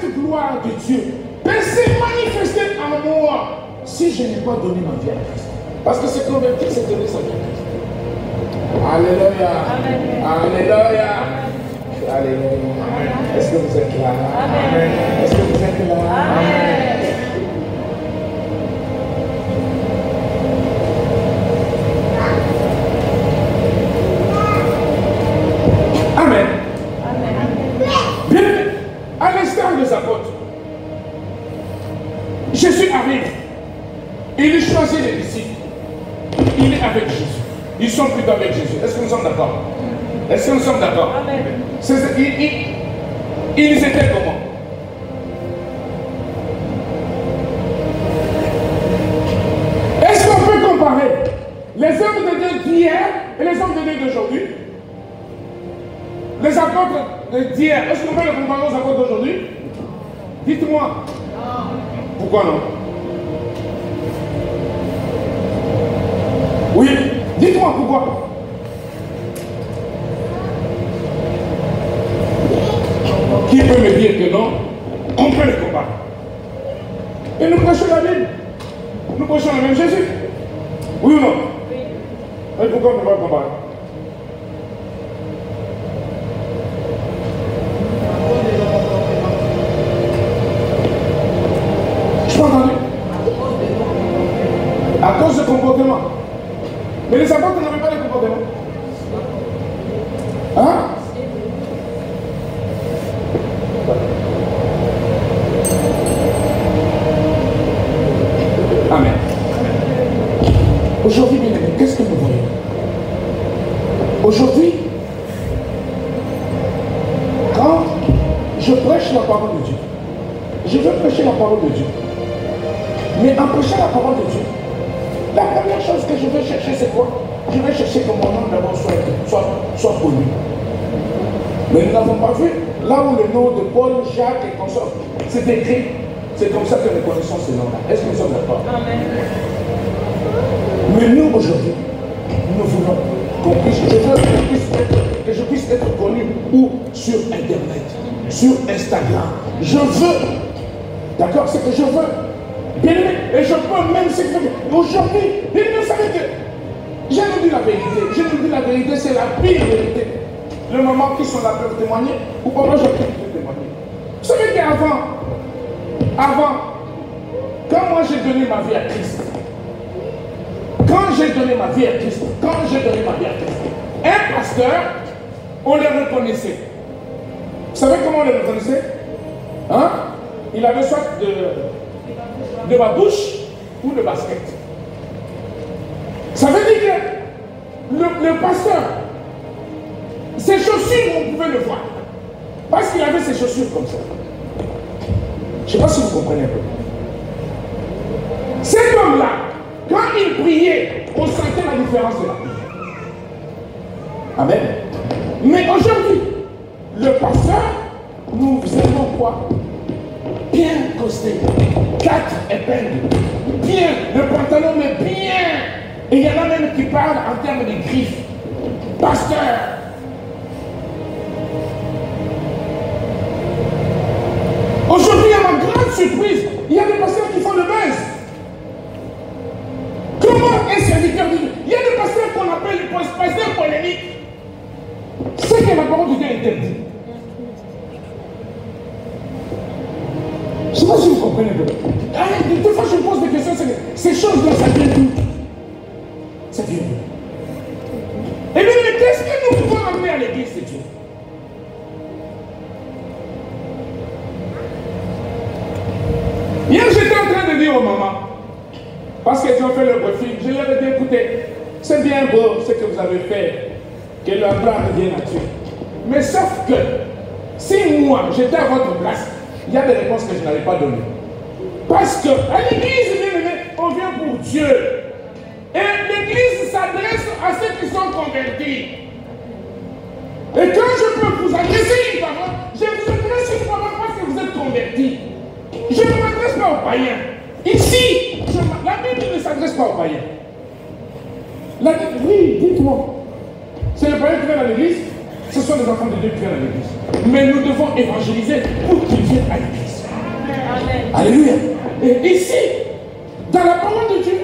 cette gloire de Dieu peut se manifester en moi si je n'ai pas donné ma vie à Christ. Parce que se convertir, c'est donner sa vie à Christ. Alléluia. Alléluia. Alléluia. Est-ce que vous êtes là? Amen. Est-ce que vous êtes là? Amen. Amen. Bien, à l'instar des apôtres, Jésus arrive. Il choisit les disciples. Il est avec Jésus. Ils sont plutôt avec Jésus. Est-ce que nous sommes d'accord? Est-ce que nous sommes d'accord? Ils étaient comment? Est-ce qu'on peut comparer les hommes de Dieu d'hier et les hommes de Dieu d'aujourd'hui? Les apôtres d'hier, est-ce qu'on peut les comparer aux apôtres d'aujourd'hui? Dites-moi. Pourquoi non? Oui, dites-moi pourquoi. Qui peut me dire que non? On peut les comparer. Et nous prêchons la Bible. Nous prêchons le même Jésus. Oui ou non? Oui. Et pourquoi on ne peut pas comparer? Je n'ai pas entendu. À cause du comportement. Mais les apôtres n'avaient pas de comportement. Hein? Amen. Aujourd'hui, bien aimé, qu'est-ce que nous voyons? Aujourd'hui, quand je prêche la parole de Dieu, je veux prêcher la parole de Dieu. Mais en prêchant la parole de Dieu, la première chose que je veux chercher, c'est quoi? Je vais chercher que mon nom d'abord soit connu. Mais nous n'avons pas vu là où le nom de Paul, Jacques et consorts, c'est écrit. C'est comme ça que nous connaissons ces noms-là. Est-ce que nous sommes d'accord? Amen. Mais nous, aujourd'hui, nous voulons qu'on puisse, que je puisse être connu où? Sur Internet, sur Instagram. Je veux. D'accord? C'est que je veux. Bien aimé, et je peux même s'exprimer. Aujourd'hui, vous savez que je vous dis la vérité. Je vous dis la vérité, c'est la pire vérité. Le moment qui sont là peuvent témoigner, ou pas moi je peux témoigner. Vous savez qu'avant, quand moi j'ai donné ma vie à Christ, un pasteur, on le reconnaissait. Vous savez comment on le reconnaissait? Hein? Il avait soit de babouche ou de basket. Ça veut dire que le pasteur, ses chaussures, on pouvait le voir. Parce qu'il avait ses chaussures comme ça. Je ne sais pas si vous comprenez un peu. Cet homme-là, quand il priait, on sentait la différence de la prière. Amen. Mais aujourd'hui, le pasteur, nous aimons quoi? Bien costé, 4 épingles, bien, le pantalon mais bien. Et il y en a même qui parlent en termes de griffes. Pasteur. Aujourd'hui, à ma grande surprise, il y a des pasteurs qui font le buzz. Comment un serviteur de Dieu? Il y a des pasteurs qu'on appelle les pasteurs polémiques. C'est que la parole de Dieu interdit. Je ne sais pas si vous comprenez. Des fois, je me pose des questions. Ces choses-là, ça vient d'où? Ça vient d'où? Et bien, qu'est-ce que nous pouvons amener à l'église de Dieu? Hier, j'étais en train de dire aux mamans, parce qu'elles ont fait le briefing, je leur ai dit, écoutez, c'est bien beau ce que vous avez fait, que leur plan revienne à Dieu. Mais sauf que, si moi, j'étais à votre place, il y a des réponses que je n'avais pas données. Parce que à l'église, on vient pour Dieu. Et l'église s'adresse à ceux qui sont convertis. Et quand je peux vous adresser une parole, je vous adresse une parole parce que vous êtes convertis. Je ne m'adresse pas aux païens. Ici, la Bible ne s'adresse pas aux païens. Oui, dites-moi. C'est les païens qui viennent à l'église. Ce sont les enfants de Dieu qui viennent à l'église. Mais nous devons évangéliser pour qu'ils viennent à l'église. Alléluia. Et ici, dans la parole de Dieu,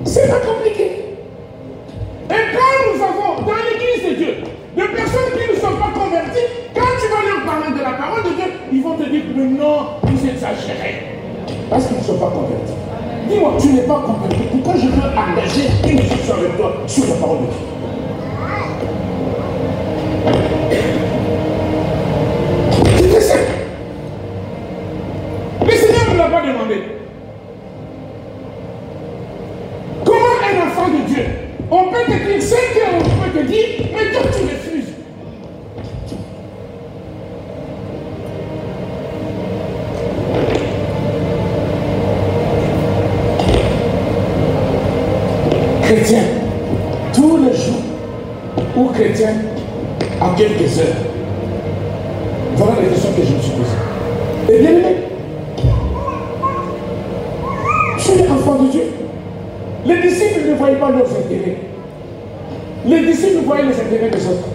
c'est pas compliqué. Et quand nous avons dans l'église de Dieu des personnes qui ne sont pas converties, quand tu vas leur parler de la parole de Dieu, ils vont te dire que non, vous exagérez. Parce qu'ils ne sont pas convertis. Dis-moi, tu n'es pas converti. Pourquoi je veux engager une discussion avec toi sur la parole de Dieu? C'est ça. Le Seigneur ne l'a pas demandé. Comment un enfant de Dieu, on peut te dire 5 heures, on peut te dire, mais toi tu refuses. Chrétien, tous les jours, ou chrétien, à quelques heures. Voilà les questions que je me suis posées. Et bien aimé, je suis enfant de Dieu. Les disciples ne voyaient pas leurs intérêts. Les disciples voyaient les intérêts des autres.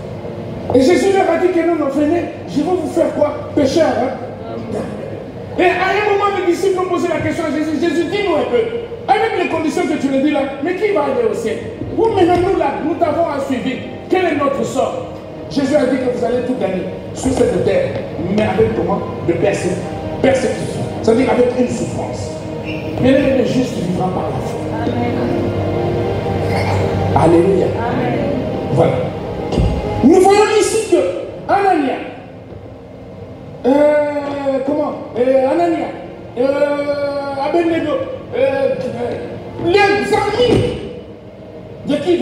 Et Jésus leur a dit que non, venez, je vais vous faire quoi? Pécheurs, hein? Et à un moment, les disciples ont posé la question à Jésus. Jésus, dis-nous un peu, avec les conditions que tu le dis là, mais qui va aller au ciel? Vous, maintenant, nous là, nous t'avons à suivre. Quel est notre sort? Jésus a dit que vous allez tout gagner sur cette terre, mais avec comment? De persécution. C'est-à-dire avec une souffrance. Mais le juste vivra par la foi. Amen. Alléluia. Amen. Voilà. Nous voyons ici que Anania, Anania, Abednego, les amis de qui?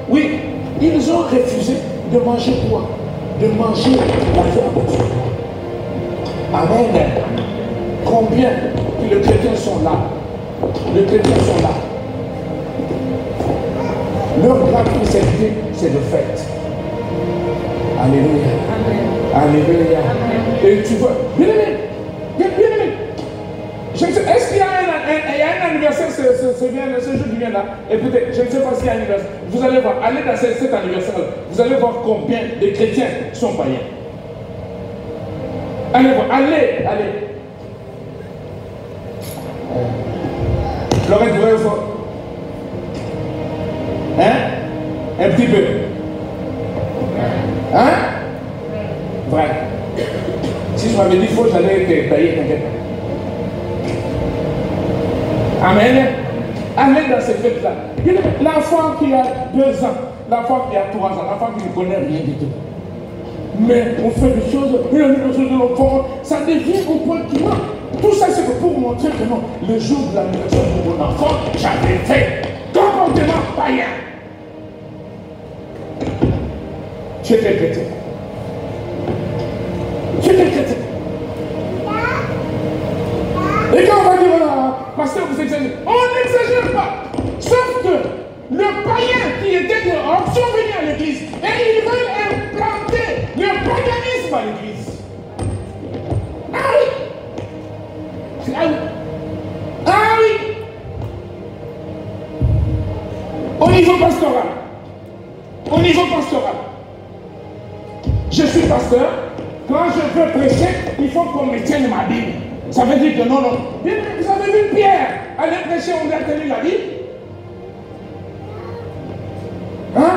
Oui, ils ont refusé de manger quoi? De manger la viande de Dieu. Amen. Combien que les chrétiens sont là? Les chrétiens sont là. Leur grande spécialité, c'est le fait. Alléluia. Amen. Alléluia. Amen. Et tu vois, bien aimé, est-ce qu'il y a un anniversaire ce jour qui vient là? Écoutez, je ne sais pas s'il y a un anniversaire. Vous allez voir, allez dans cet anniversaire, vous allez voir combien de chrétiens sont païens. Allez voir, allez. L'oreille du vrai fort. Hein? Un petit peu. Hein? Vrai. Si je m'avais dit faux, j'allais être taillé, t'inquiète pas. Amen. Amen dans ces fêtes-là. L'enfant qui a 2 ans, l'enfant qui a 3 ans, l'enfant qui ne connaît rien du tout. Mais on fait des choses, de l'enfant, ça devient au point qui manque. Tout ça, c'est pour montrer que non, le jour de l'anniversaire de mon enfant, j'avais fait comportement païen. Tu es quel chrétien? Tu es quel chrétien? Et quand on va dire, pasteur, vous exagérez, on n'exagère pas. Sauf que le païen qui était dehors sont venus à l'église et ils veulent implanter le paganisme à l'église. Ah oui! Ah oui! Ah oui! Au niveau pastoral. Au niveau pastoral. Je suis pasteur. Quand je veux prêcher, il faut qu'on me tienne ma Bible. Ça veut dire que non. Vous avez vu Pierre aller prêcher, on lui a tenu la Bible. Hein?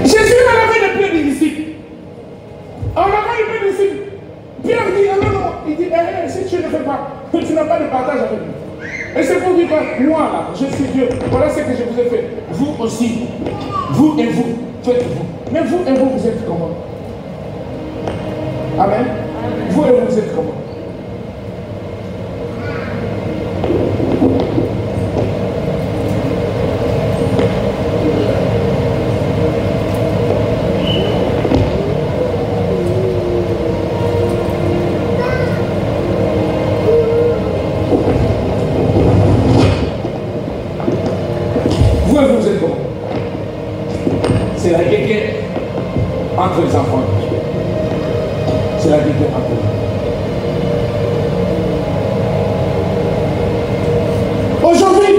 Jésus a lavé les pieds des disciples. En lavant les pieds des disciples, Pierre dit, non. Il dit, si tu ne fais pas, tu n'as pas de partage avec moi. Et c'est pour dire que moi là, je suis Dieu. Voilà ce que je vous ai fait. Vous aussi. Vous et vous. Faites-vous. Mais vous et vous êtes comment? Amen. Vous et vous êtes comment? C'est la guerre entre les enfants. C'est la guerre entre eux. Aujourd'hui,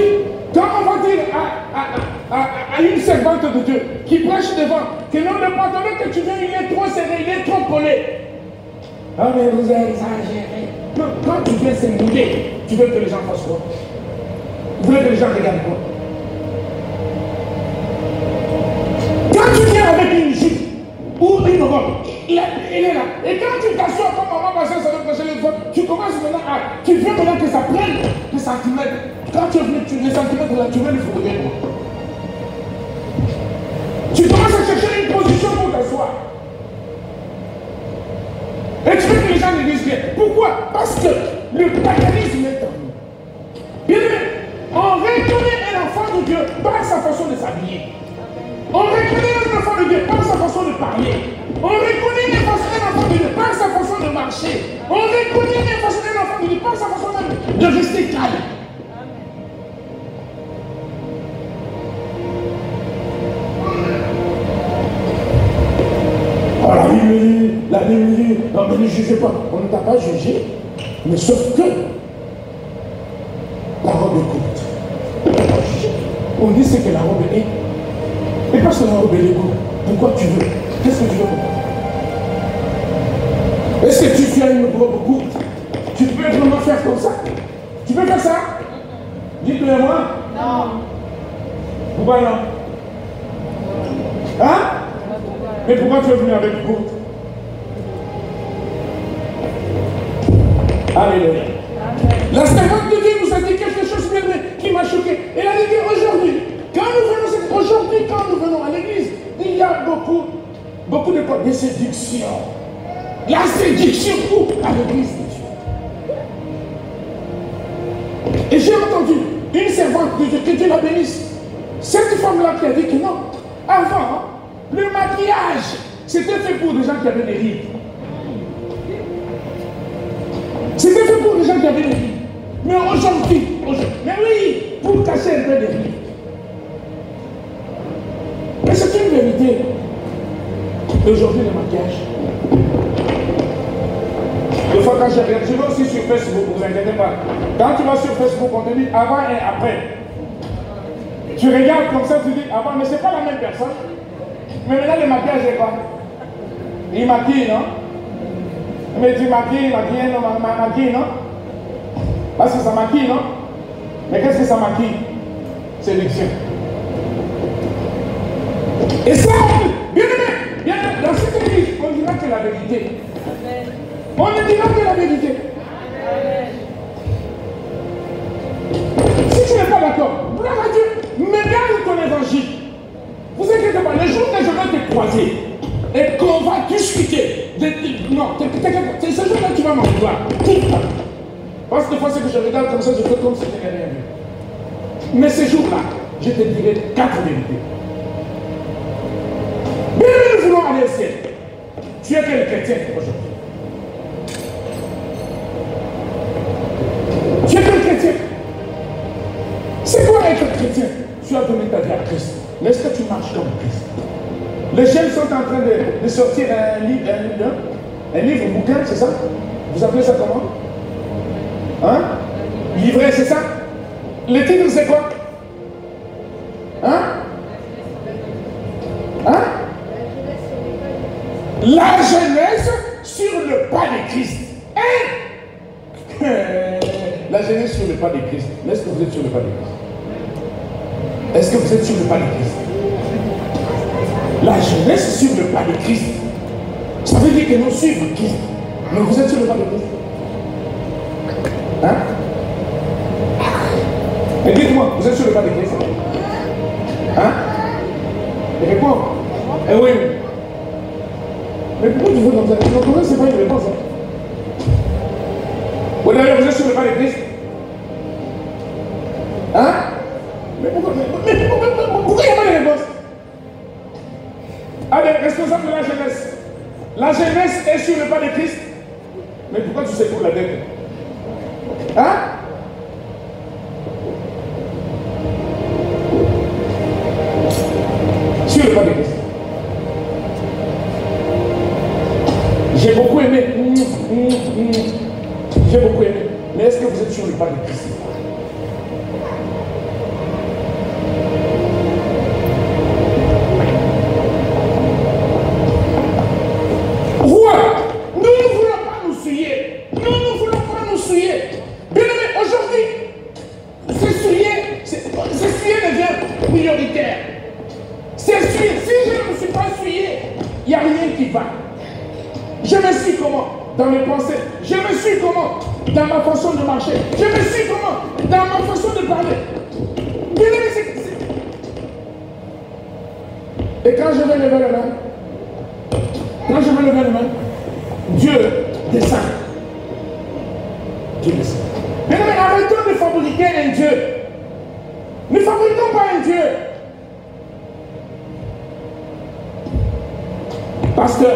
à une servante de Dieu qui prêche devant, que non, le pantalon que tu viens, il est trop serré, il est trop collé. Ah, mais vous avez exagéré. Non, quand tu viens se mouiller, tu veux que les gens fassent quoi? Vous voulez que les gens regardent quoi? Quand tu viens avec une jupe ou une robe, il est là. Et quand tu t'assois comme maman, ma soeur, ça va prêcher les femmes, tu commences maintenant à. Tu veux maintenant que ça prenne des centimètres. Quand tu es venu, les centimètres là, tu veux les fourrer quoi? Tu commences à chercher une position pour t'asseoir. Et tu veux que les gens le disent bien. Pourquoi? Parce que le paganisme est en nous. Bien aimé, on reconnaît un enfant de Dieu par sa façon de s'habiller. On reconnaît un enfant de Dieu par sa façon de parler. On reconnaît un enfant de Dieu par sa façon de marcher. On reconnaît un enfant de Dieu par sa façon de rester calme. Oh, la Bible dit, non mais ne jugez pas. On ne t'a pas jugé, mais sauf que la robe est courte. On dit ce que la robe est. Et parce que la robe est courte, pourquoi tu veux? Qu'est-ce que tu veux? Est-ce que tu as une robe courte? Tu peux vraiment faire comme ça? Tu peux faire ça? Dites-le moi. Non. Pourquoi non? Hein? Mais pourquoi tu es venu avec une courte? Alléluia. La servante de Dieu nous a dit quelque chose qui m'a choqué. Elle a dit aujourd'hui, quand nous venons à l'église, il y a beaucoup de séduction. La séduction où? À l'église de Dieu. Et j'ai entendu une servante de Dieu, que Dieu la bénisse. Cette femme-là qui a dit que non. Avant, le maquillage, c'était fait pour des gens qui avaient des rides. C'était fait pour des gens qui avaient des rides. Mais aujourd'hui, mais oui, pour cacher un peu des rides. Mais c'est une vérité. Aujourd'hui, le maquillage. Des fois, quand je vais aussi sur Facebook, vous inquiétez pas. Quand tu vas sur Facebook, on te dit avant et après. Tu regardes comme ça, tu dis avant, mais c'est pas la même personne. Mais maintenant, le maquillage est quoi? Il maquille, non? Mais tu maquilles, non? Parce que ça maquille, non? Mais qu'est-ce que ça maquille? Séduction. Et ça, bien aimé, dans cette église, on dira que la vérité. On ne dira que la vérité. Si tu n'es pas d'accord, gloire à Dieu, mais garde ton évangile. Vous inquiétez pas, le jour que je vais te croiser et qu'on va discuter, non, c'est ce jour-là que tu vas m'en vouloir. Parce que des fois, c'est que je regarde comme ça, je fais comme si je n'avais rien vu. Mais ce jour-là, je te dirai 4 vérités. Mais nous voulons aller au ciel. Tu es quel chrétien aujourd'hui? Tu es quel chrétien? C'est quoi être chrétien? Tu as donné ta vie à Christ. Mais est-ce que tu marches comme Christ? Les jeunes sont en train de sortir un livre, un bouquin, c'est ça? Vous appelez ça comment? Hein? Livret, c'est ça? Le titre, c'est quoi? Hein? Hein? La jeunesse sur le pas de Christ. Hein? La jeunesse sur le pas de Christ. Est-ce que vous êtes sur le pas de Christ? Est-ce que vous êtes sur le pas de Christ? La jeunesse sur le pas de Christ. Ça veut dire que nous suivons Christ. Mais vous êtes sur le pas de Christ. Hein? Mais dites-moi, vous êtes sur le pas de Christ? Hein? Et réponds. Eh oui. Mais pourquoi tu veux comme ça? Comment c'est pas une réponse? Ou d'ailleurs, vous êtes sur le pas de Christ? Hein? Mais pourquoi il n'y a pas de réponse? Allez, responsable de la jeunesse. La jeunesse est sur le pas de Christ. Mais pourquoi tu secoues la tête? Hein? Sur le pas de Christ. J'ai beaucoup aimé. J'ai beaucoup aimé. Mais est-ce que vous êtes sur le pas de Christ? qui va. Je me suis comment? Dans mes pensées. Je me suis comment? Dans ma façon de marcher. Je me suis comment? Dans ma façon de parler. Bien aimé, et quand je vais lever la main, Dieu descend. Dieu descend. Mais non, mais arrêtons de fabriquer un Dieu. Ne fabriquons pas un Dieu. Parce que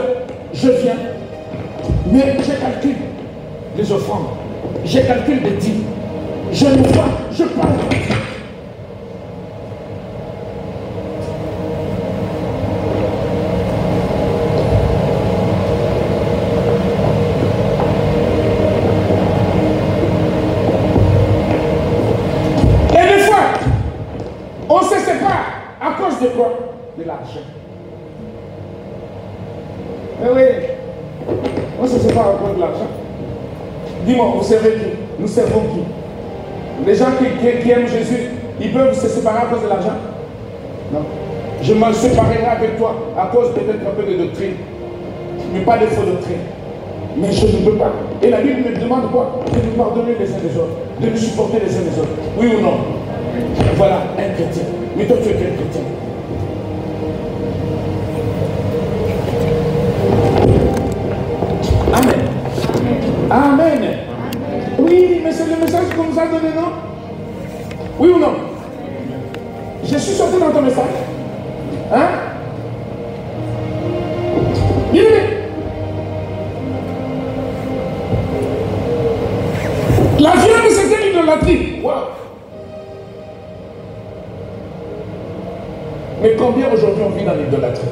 je viens, mais je calcule les offrandes. Je calcule les dîmes. Je le vois, je parle de Dieu. De quoi? De l'argent. Mais oui, on ne se sépare à cause de l'argent. Dis-moi, vous servez qui? Nous servons qui? Les gens qui aiment Jésus, ils peuvent se séparer à cause de l'argent? Non. Je me séparerai avec toi à cause peut-être un peu de doctrine, mais pas de faux doctrine. Mais je ne peux pas. Et la Bible me demande quoi? De nous pardonner les uns des autres, de nous supporter les uns des autres. Oui ou non? Voilà un chrétien. Mais toi, tu es quel chrétien? Amen. Amen. Oui, mais c'est le message qu'on nous a donné, non? Oui ou non? Je suis sorti dans ton message. Hein? Bien aimé. La viande, c'était l'idolâtrie. Wow. Mais combien aujourd'hui on vit dans l'idolâtrie?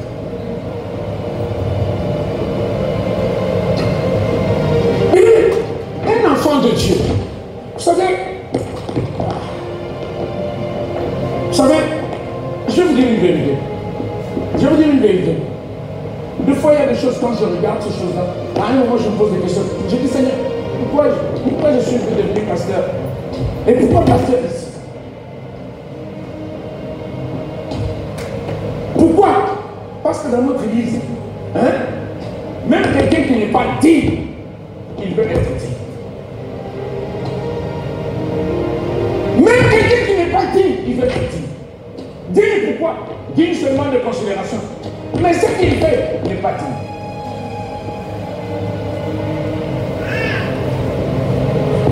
Un enfant de Dieu, vous savez, je vais vous dire une vérité. Des fois, il y a des choses, quand je regarde ces choses-là, à un moment, je me pose des questions. Je dis, Seigneur, pourquoi je suis devenu pasteur? Et pourquoi pasteur ici? Pourquoi? Parce que dans notre église, même quelqu'un qui n'est pas digne, il veut être digne. Même quelqu'un qui n'est pas digne, il veut être digne. Digne pourquoi? Digne seulement de considération. Mais ce qu'il fait n'est pas digne.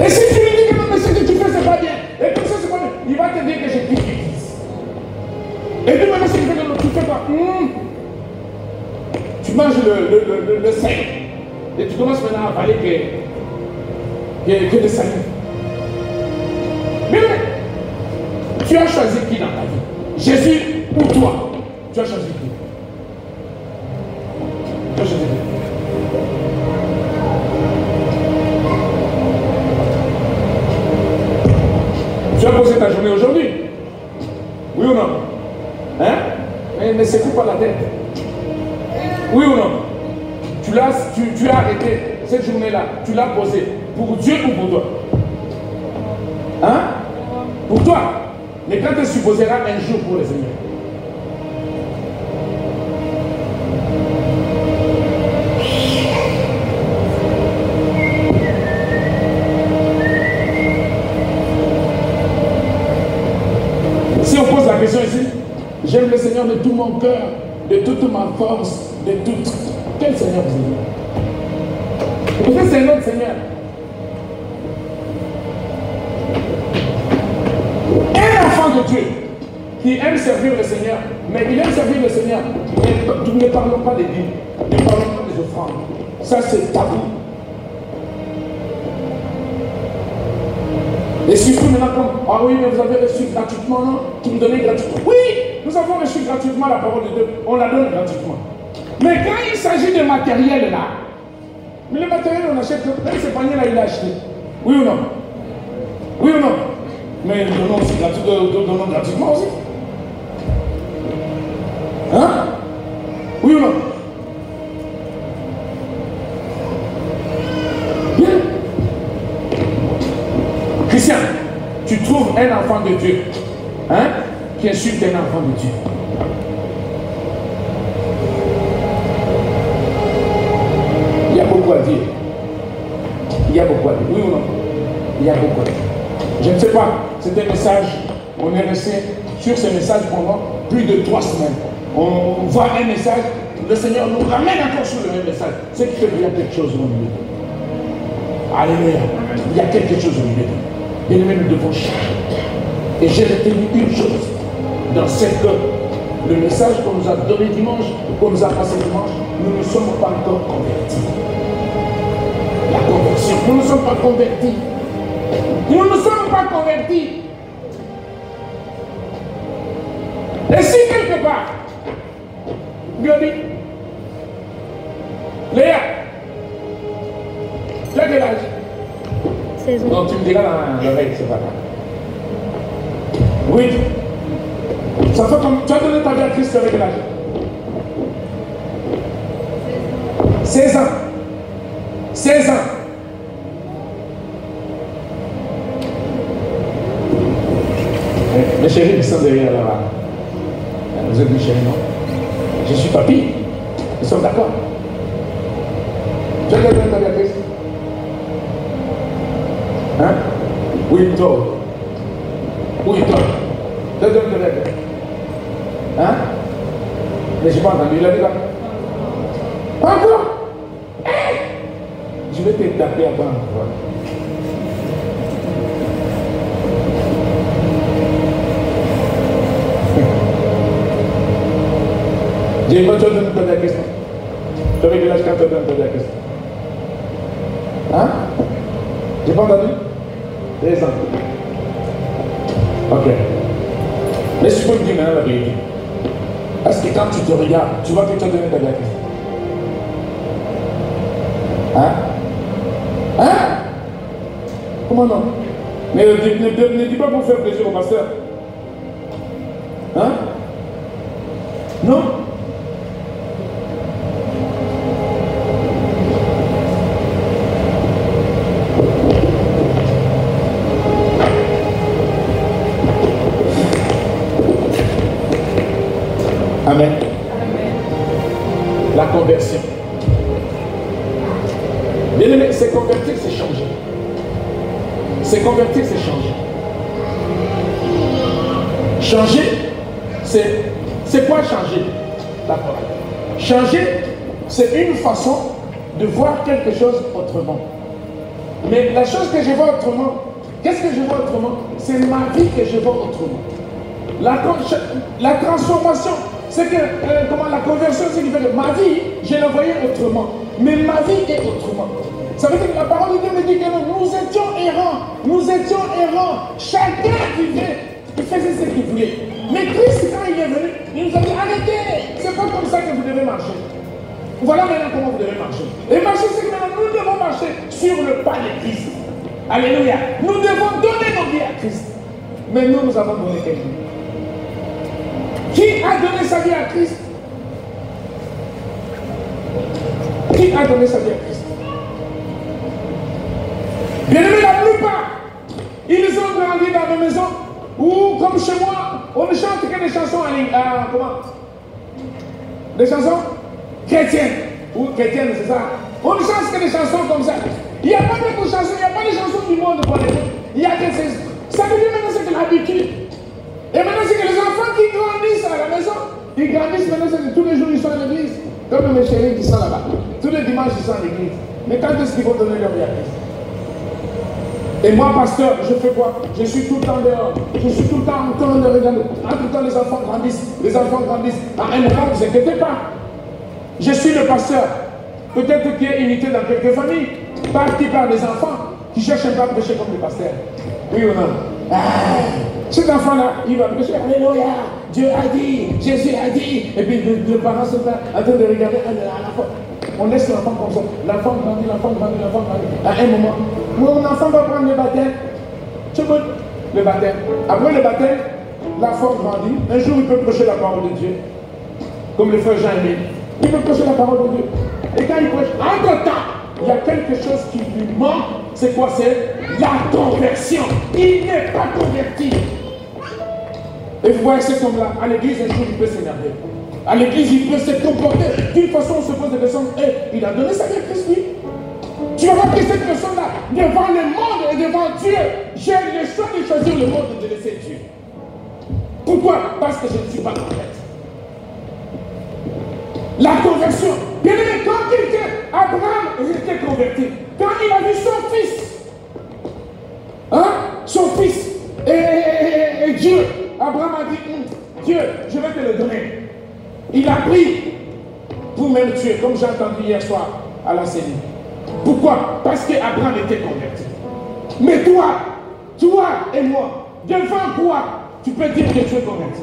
Et si tu lui dis que non, mais ce que tu fais, c'est pas bien, et comme ça, c'est pas bien, il va te dire que je quitte l'église. Et puis maintenant, ce qu'il fait, tu fais quoi? Tu manges le sein. Et tu commences maintenant à avaler que le salut. Mais tu as choisi qui dans ta vie? Jésus ou toi? Tu as choisi qui? Tu as choisi qui? Tu as posé ta journée aujourd'hui? Oui ou non? Hein? Mais c'est pas la tête. Oui ou non? Tu as arrêté cette journée-là, tu l'as posée pour Dieu ou pour toi? Hein? Pour toi. Mais quand tu supposeras un jour pour le Seigneur. Si on pose la question ici, j'aime le Seigneur de tout mon cœur, de toute ma force, de tout. Quel Seigneur vous aimez? Vous êtes c'est notre Seigneur. Un enfant de Dieu qui aime servir le Seigneur, mais il aime servir le Seigneur. Mais nous ne parlons pas des dîmes, ne parlons pas des offrandes. Ça, c'est tabou. Et surtout maintenant, comme, ah oui, mais vous avez reçu gratuitement, non? Tu me donnez gratuitement. Oui, nous avons reçu gratuitement la parole de Dieu. On la donne gratuitement. Mais quand il s'agit de matériel là, mais le matériel on achète, même ce panier là il est acheté. Oui ou non? Oui ou non? Mais donnons aussi donnons gratuitement aussi. Hein? Oui ou non? Bien. Christian, tu trouves un enfant de Dieu, hein, qui insulte un enfant de Dieu. Il y a beaucoup. Je ne sais pas, c'est un message, on est resté sur ce message pendant plus de 3 semaines. On voit un message, le Seigneur nous ramène encore sur le même message. C'est qu'il y a quelque chose au milieu. Alléluia. Il y a quelque chose au milieu. Et nous devons changer. Et j'ai retenu une chose dans le message qu'on nous a donné dimanche, qu'on nous a passé dimanche, nous ne sommes pas encore convertis. La conversion, nous ne sommes pas convertis. Nous ne sommes pas convertis. Et si quelque part, Glody, Léa, tu as quel âge? 16 ans. Non, tu me diras dans l'oreille, c'est pas grave. Oui. Ça fait comme. Tu as donné ta vie à Christ avec quel âge? 16 ans. 16 ans. Mes chéris, ils sont derrière là-bas. Vous êtes mes chéris, non? Je suis papy. Nous sommes d'accord. Tu as donné ta vie à Christ? Hein? Oui, toi. Oui, toi. Tu as donné ta vie à Christ? Hein? Mais je n'ai pas entendu, il a dit là. Pas encore? Je vais te taper avant. J'ai pas donné ta question. Tu avais quel âge quand tu as donné ta question? Hein? J'ai pas entendu? 16 ans. Ok. Mais je peux me dire maintenant la vérité. Est-ce que quand tu te regardes, tu vois que tu as donné ta question? Hein? Hein? Comment non? Mais ne dis pas pour faire plaisir au pasteur. Hein? Non? Amen. La conversion. Bien aimé, c'est convertir, c'est changer. C'est convertir, c'est changer. Changer, c'est quoi changer? D'accord. Changer, c'est une façon de voir quelque chose autrement. Mais la chose que je vois autrement, qu'est-ce que je vois autrement? C'est ma vie que je vois autrement. La transformation, c'est que, la conversion, c'est que ma vie, je la voyais autrement. Mais ma vie est autrement. Ça veut dire que la parole de Dieu me dit que nous étions errants. Nous étions errants. Chacun vivait. Il faisait ce qu'il voulait. Mais Christ, quand il est venu, il nous a dit arrêtez. C'est pas comme ça que vous devez marcher. Voilà maintenant comment vous devez marcher. Et marcher, c'est que maintenant nous devons marcher sur le pas de Christ. Alléluia. Nous devons donner nos vies à Christ. Mais nous avons donné quelqu'un. Qui a donné sa vie à Christ? Qui a donné sa vie à Christ? Bien aimé, la plupart, ils ont grandi dans des maisons où, comme chez moi, on ne chante que des chansons comment? Des chansons chrétiennes. Ou chrétiennes, c'est ça. On ne chante que des chansons comme ça. Il n'y a pas de chansons, il n'y a pas de chansons du monde pour les autres. Il y a que ces. Ça veut dire maintenant c'est de l'habitude. Et maintenant c'est que les enfants qui grandissent à la maison, ils grandissent maintenant, c'est que tous les jours ils sont à l'église. Comme mes chéris qui sont là-bas. Tous les dimanches ils sont à l'église. Mais quand est-ce qu'ils vont donner leur vie à Christ? Et moi, pasteur, je fais quoi? Je suis tout le temps dehors. Je suis tout le temps en train de regarder. Entre-temps, les enfants grandissent. Les enfants grandissent. À un moment, ne vous inquiétez pas. Je suis le pasteur. Peut-être qu'il y a unité dans quelques familles. Parti par des enfants qui cherchent un peu à prêcher comme le pasteur. Oui ou non? Cet enfant-là, il va prêcher. Alléluia. Dieu a dit. Jésus a dit. Et puis les parents sont là en train de regarder à la fois. On laisse l'enfant comme ça. L'enfant grandit, l'enfant grandit, l'enfant grandit. À un moment, mon enfant va prendre le baptême. Le baptême. Après le baptême, l'enfant grandit. Un jour, il peut prêcher la parole de Dieu. Comme le frère Jean-Aimé. Il peut prêcher la parole de Dieu. Et quand il prêche, entre-temps, il y a quelque chose qui lui manque. C'est quoi? C'est la conversion. Il n'est pas converti. Et vous voyez cet homme-là, à l'église, un jour, il peut s'énerver. À l'église, il peut se comporter d'une façon, on se pose des questions. Il a donné sa vie à Christ, lui. Tu vas voir que cette personne-là, devant le monde et devant Dieu, j'ai le choix de choisir le monde et de laisser Dieu. Pourquoi? Parce que je ne suis pas complète. La conversion. Bien aimé, quand quelqu'un, Abraham était converti, quand il a vu son fils, son fils, et Dieu, Abraham a dit, Dieu, je vais te le donner. Il a pris pour me le tuer, comme j'ai entendu hier soir à la CENI. Pourquoi? Parce qu'Abraham était converti. Mais toi et moi, devant quoi tu peux dire que tu es converti?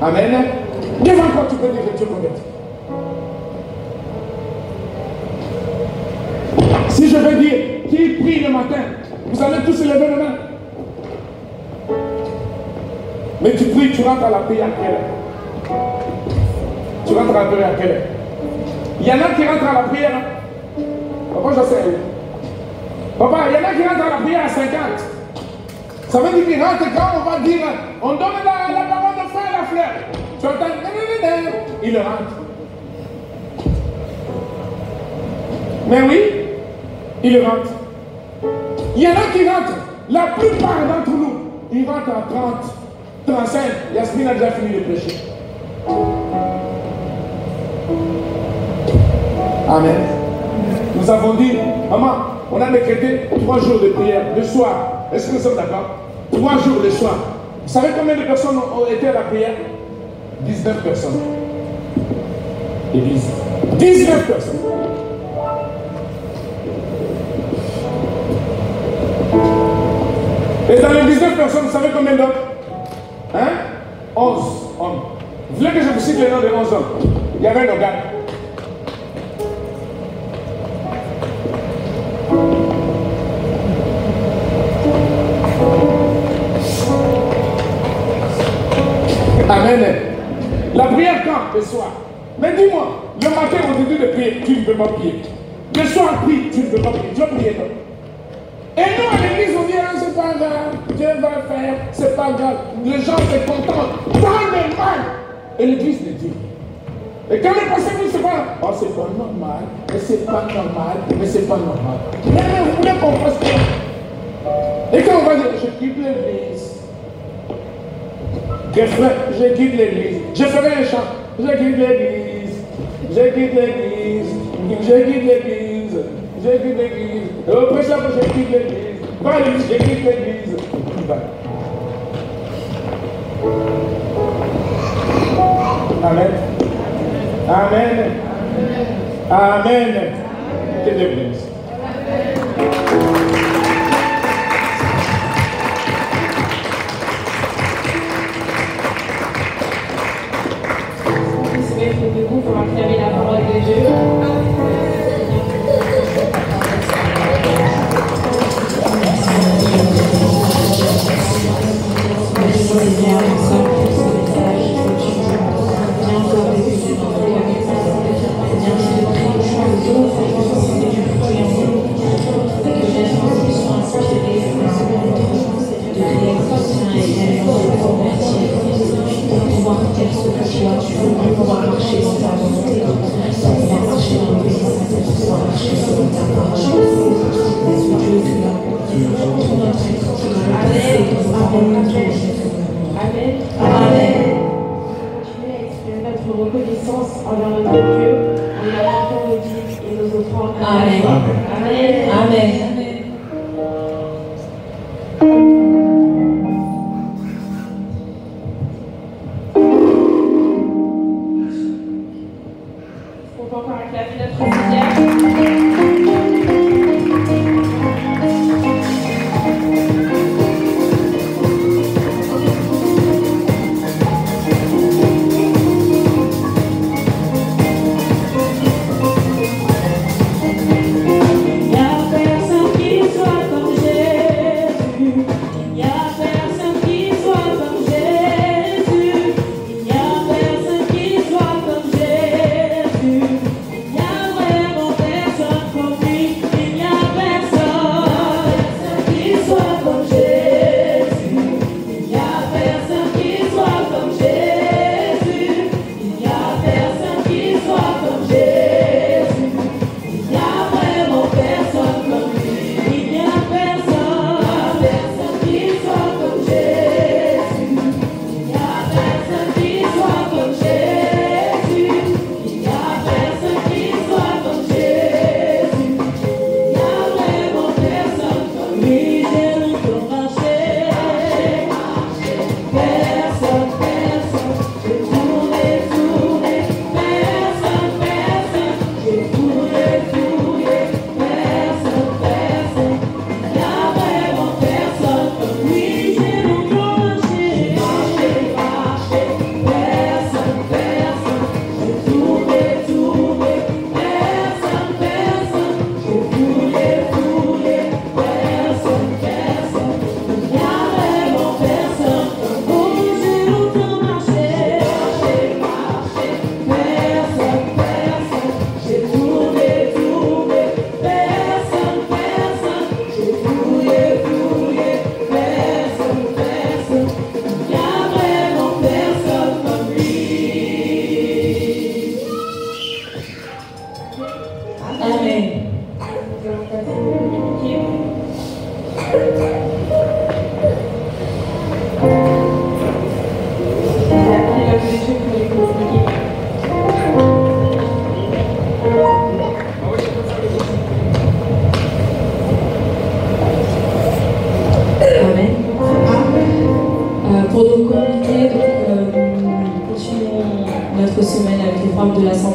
Amen. Devant quoi tu peux dire que tu es converti? Si je veux dire qui prie le matin, vous allez tous lever les mains. Mais tu pries, tu rentres à la prière à quelle heure? Tu rentres à la prière à quelle heure? Il y en a qui rentrent à la prière. Papa, je sais. Papa, il y en a qui rentrent à la prière à 50. Ça veut dire qu'ils rentrent quand on va dire, on donne la parole de frère à la fleur. Tu entends, il rentre. Mais oui, il rentre. Il y en a qui rentrent, la plupart d'entre nous, ils rentrent à 30, 35. Yasmine a déjà fini de prêcher. Amen. Nous avons dit, maman, on a décrété 3 jours de prière, le soir. Est-ce que nous sommes d'accord? 3 jours le soir. Vous savez combien de personnes ont été à la prière? 19 personnes. Église. 19 personnes. Et dans les 19 personnes, vous savez combien d'hommes? 11 hommes. Vous voulez que je vous cite les noms des 11 hommes? Il y avait nos gars. Amen. La prière quand? Le soir. Mais dis-moi, le matin on te dit de prier, tu ne peux pas prier. Le soir, prie, tu ne peux pas prier. Tu vas prier non? Et nous à l'église on dit, c'est pas grave, Dieu va faire, c'est pas grave. Les gens se contentent dans le mal. Et l'église le dit. Et quand les personnes disent, c'est pas, oh c'est pas normal, mais c'est pas normal, mais c'est pas normal. Mais vous voulez qu'on fasse quoi? Et quand on va dire, je quitte l'église. Je quitte l'église. Je ferai un chant. Je quitte l'église. Je quitte l'église. Je quitte l'église. Je quitte l'église. Et au prochain, je quitte l'église. Va à l'église, je quitte l'église. Amen. Amen. Amen. Que Dieu bénisse. Debout pour acclamer la parole de Dieu.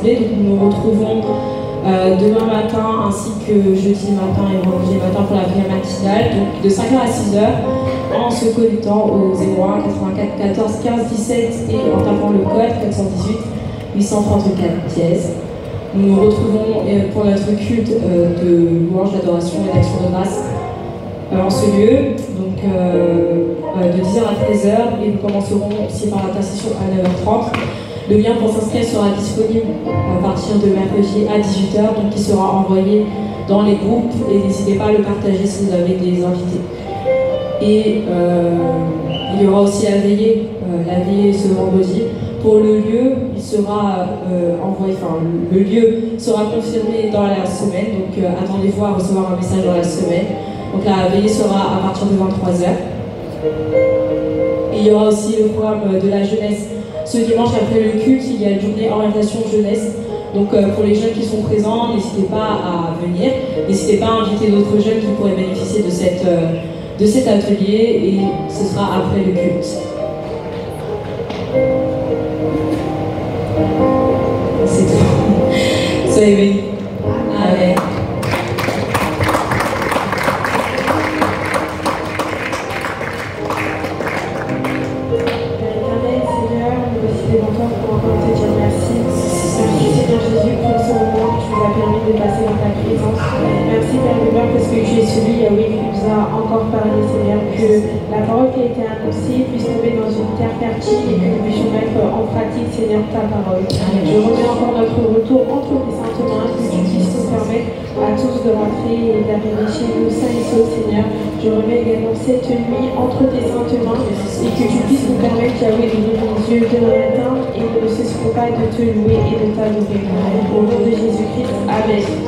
janvier. Donc nous nous retrouvons demain matin ainsi que jeudi matin et vendredi matin pour la prière matinale, donc de 5h à 6h, en se connectant au 01 84 14 15 17 et en tapant le code 418 834 dièse. Nous nous retrouvons pour notre culte de louange, d'adoration et d'action de grâce en ce lieu, donc de 10h à 13h, et nous commencerons aussi par l'intercession à 9h30. Le lien pour s'inscrire sera disponible à partir de mercredi à 18h, donc il sera envoyé dans les groupes, et n'hésitez pas à le partager si vous avez des invités. Et il y aura aussi la veillée ce vendredi. Pour le lieu, il sera envoyé, enfin le lieu sera confirmé dans la semaine, donc attendez-vous à recevoir un message dans la semaine. Donc la veillée sera à partir de 23h. Il y aura aussi le programme de la jeunesse. Ce dimanche après le culte, il y a une journée orientation jeunesse. Donc pour les jeunes qui sont présents, n'hésitez pas à venir. N'hésitez pas à inviter d'autres jeunes qui pourraient bénéficier de cet atelier, et ce sera après le culte. C'est tout. Soyez bénis. Amen. Devant toi pour encore te dire merci. Merci Seigneur Jésus pour ce moment que tu nous as permis de passer dans ta présence. Merci Père de gloire parce que tu es celui, oui, qui nous a encore parlé Seigneur, que la parole qui a été annoncée puisse tomber dans une terre fertile et que nous puissions mettre en pratique Seigneur ta parole. Je remets encore notre retour entre tes saintes mains, que tu puisses nous permettre à tous de rentrer et d'arriver chez nous sains et saufs Seigneur. Je remets également cette nuit entre tes saintes mains et que tu puisses nous permettre d'ouvrir les yeux demain matin et ne cesseront pas de te louer et de t'adorer. Au nom de Jésus-Christ, Amen. Amen.